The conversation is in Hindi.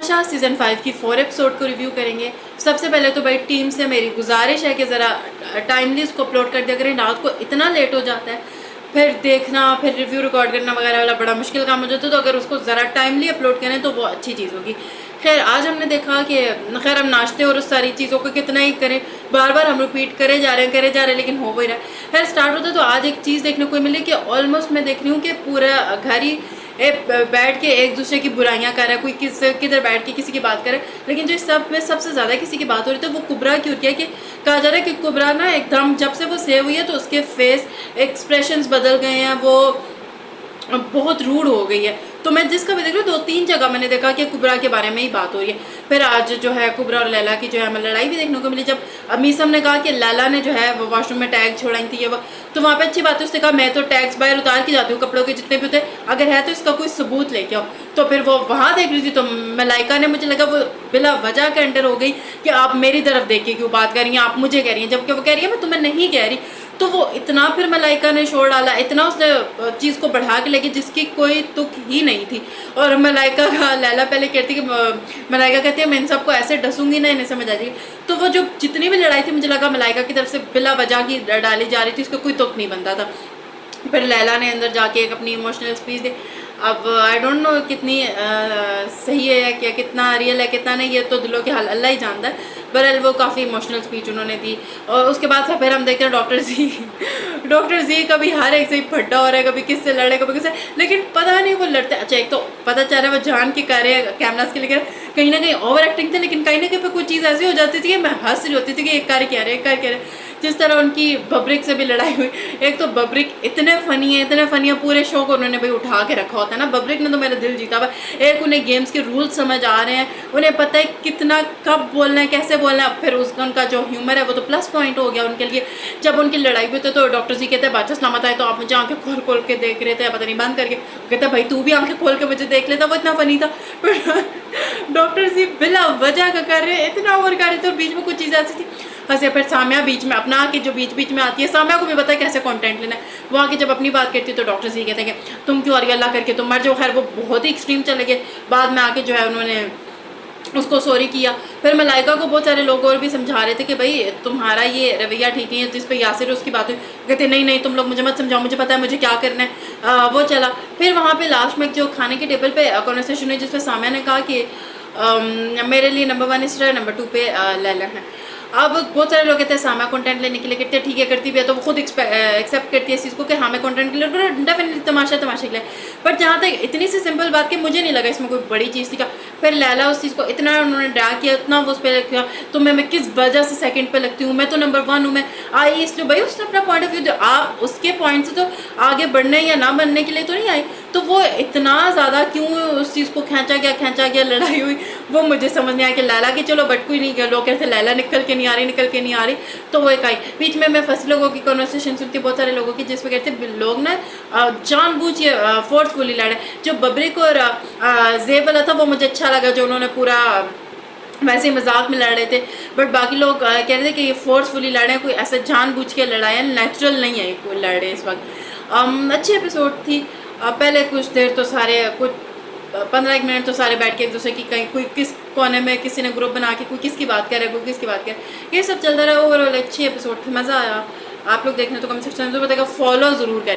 सीज़न 5 की 4 एपिसोड को रिव्यू करेंगे। सबसे पहले तो भाई टीम से मेरी गुजारिश है कि ज़रा टाइमली उसको अपलोड कर दिया करें। रात को इतना लेट हो जाता है, फिर देखना, फिर रिव्यू रिकॉर्ड करना वगैरह वाला बड़ा मुश्किल काम हो जाता है। तो अगर उसको ज़रा टाइमली अपलोड करें तो वो अच्छी चीज़ होगी। खैर आज हमने देखा कि खैर हम नाश्ते और उस सारी चीज़ों को कितना ही करें, बार बार हम रिपीट करे जा रहे हैं लेकिन हो ही रहा है। खैर स्टार्ट होता है तो आज एक चीज़ देखने को मिली कि ऑलमोस्ट मैं देख रही हूँ कि पूरा घर ही बैठ के एक दूसरे की बुराइयां कर रहा है। कोई किधर बैठ के किसी की बात करे, लेकिन जो सब में सबसे ज़्यादा किसी की बात हो रही थी वो कुबरा की होती है। कि कहा जा रहा है कि कुबरा ना एकदम जब से वो सेव हुई है तो उसके फेस एक्सप्रेशंस बदल गए हैं, वो बहुत रूड हो गई है। तो मैं जिसका भी देख रही हूँ 2-3 जगह मैंने देखा कि कुबरा के बारे में ही बात हो रही है। फिर आज जो है कुबरा और लैला की जो है हमें लड़ाई भी देखने को मिली। जब मीसम ने कहा कि लैला ने जो है वो वॉशरूम में टैग छोड़ाई थी ये वो, तो वहाँ पे अच्छी बात है उसने कहा मैं तो टैग्स बाहर उतार के जाती हूँ कपड़ों के जितने भी होते, अगर है तो इसका कोई सबूत लेके आओ। तो फिर वो वहाँ देख रही थी तो मलाइका ने, मुझे लगा वो बिला वजह के अंडर हो गई कि आप मेरी तरफ देख के क्यों बात कर रही हैं, आप मुझे कह रही हैं, जबकि वो कह रही है मैं तुम्हें नहीं कह रही। तो वो इतना फिर मलाइका ने शोर डाला, इतना उसने चीज़ को बढ़ा के लेके जिसकी कोई तुक ही नहीं थी। और मलाइका का लैला पहले कहती कि मलाइका कहती है मैं इन सबको ऐसे डसूंगी ना, इन्हें समझ आ जाएगी। तो वो जो जितनी भी लड़ाई थी मुझे लगा मलाइका की तरफ से बिला वजह की डाली जा रही थी, उसको कोई तुक नहीं बनता था। फिर लैला ने अंदर जाके एक अपनी इमोशनल स्पीच दी। अब आई डोंट नो कितनी सही है या कितना रियल है कितना नहीं, ये तो दिलों के हाल अल्लाह ही जानता है। बहरहाल वो काफ़ी इमोशनल स्पीच उन्होंने दी। और उसके बाद फिर हम देखते हैं डॉक्टर जी कभी हर एक से ही फट्टा हो रहा है, कभी किससे लड़े कभी किससे, लेकिन पता नहीं वो लड़ते। अच्छा एक तो पता चल रहा है वो जान के कर रहे हैं कैमरास के, लेकिन कहीं ना कहीं ओवर एक्टिंग थी, लेकिन कहीं ना कहीं पे कुछ चीज़ ऐसी हो जाती थी कि मैं हंस रही होती थी कि एक कर कह रहे। जिस तरह उनकी बब्रिक से भी लड़ाई हुई, एक तो बब्रिक इतने फ़नी है पूरे शो को उन्होंने भाई उठा के रखा होता है ना। बब्रिक ने तो मेरा दिल जीता हुआ। एक उन्हें गेम्स के रूल्स समझ आ रहे हैं, उन्हें पता है कितना कब बोलना है कैसे बोलना है। फिर उनका जो ह्यूमर है वो तो प्लस पॉइंट हो गया उनके लिए। जब उनकी लड़ाई हुई तो डॉक्टर जी कहते हैं बादशाह सलामत आए, तो आप मुझे आंखें खोल खोल के देख रहे थे, पता नहीं बंद करके, कहते भाई तू भी आंखें खोल के मुझे देख लेता, वो इतना फनी था। डॉक्टर जी बिला वजह का कर रहे, इतना ओवर कर रहे थे और बीच में कुछ चीज़ ऐसी थी हंसे। फिर साम्या बीच में अपना आके जो बीच में आती है, साम्या को भी पता है कैसे कंटेंट लेना है, वो आके जब अपनी बात करती है तो डॉक्टर से कहते हैं कि तुम क्यों अरे अल्लाह करके तुम मर जाओ। खैर वो बहुत ही एक्सट्रीम चले गए। बाद में आके जो है उन्होंने उसको सॉरी किया। फिर मलाइका को बहुत सारे लोग और भी समझा रहे थे कि भाई तुम्हारा ये रवैया ठीक नहीं है, जिस पे यासिर उसकी बात हुई कहते नहीं तुम लोग मुझे मत समझाओ, मुझे पता है मुझे क्या करना है। वो चला। फिर वहाँ पे लास्ट में जो खाने के टेबल पे कॉन्वर्सेशन हुई जिसपे साम्या ने कहा कि मेरे लिए नंबर 1 इसरा, नंबर 2 पे लैला है। अब बहुत सारे लोग कहते हैं सामा कंटेंट लेने के लिए कहते हैं ठीक है करती भी है, तो वो खुद एक्सेप्ट करती है इस चीज़ को कि हाँ मैं कंटेंट के लिए डेफिनेटली तमाशे के लिए। बट जहाँ तक इतनी सी सिंपल बात कि मुझे नहीं लगा इसमें कोई बड़ी चीज़ थी। का फिर लैला उस चीज़ को इतना उन्होंने ड्रा किया, इतना वो उस पर किया तो मैं किस वजह से सेकंड पे लगती हूँ, मैं तो नंबर 1 हूँ, मैं आई इसलिए भाई उसने अपना पॉइंट ऑफ व्यू दिया। आप उसके पॉइंट से तो आगे बढ़ने या ना बनने के लिए तो नहीं आई, तो वो इतना ज़्यादा क्यों उस चीज़ को खींचा गया लड़ाई हुई वो मुझे समझ नहीं आया। कि लैला की चलो बट कोई नहीं गया, लोग कहते लैला निकल के नहीं आ रही तो वो एक आई। बीच में मैं फर्स्ट लोगों की कॉन्वर्सेशन सुनती बहुत सारे लोगों की जिसमें कहते लोग ना जानबूझ के फोर्सफुली लड़े। जो बब्रिक और जेब वाला था वो मुझे अच्छा लगा, जो उन्होंने पूरा वैसे ही मजाक में लड़ रहे थे। बट बाकी लोग कह रहे थे कि ये फोर्सफुली लड़े, कोई ऐसे जानबूझ के लड़ाई नेचुरल नहीं है कोई लड़े इस वक्त। अच्छी एपिसोड थी। पहले कुछ देर तो सारे कुछ 15-1 मिनट तो सारे बैठ के एक दूसरे की कहीं कोई किस कोने में किसी ने ग्रुप बना के कोई किसकी बात करे कोई किसकी बात करे, ये सब चलता रहा। ओवरऑल अच्छी एपिसोड थी, मज़ा आया। आप लोग देख रहे हैं तो कमेंट सेक्शन में बताइएगा, फॉलो ज़रूर करें।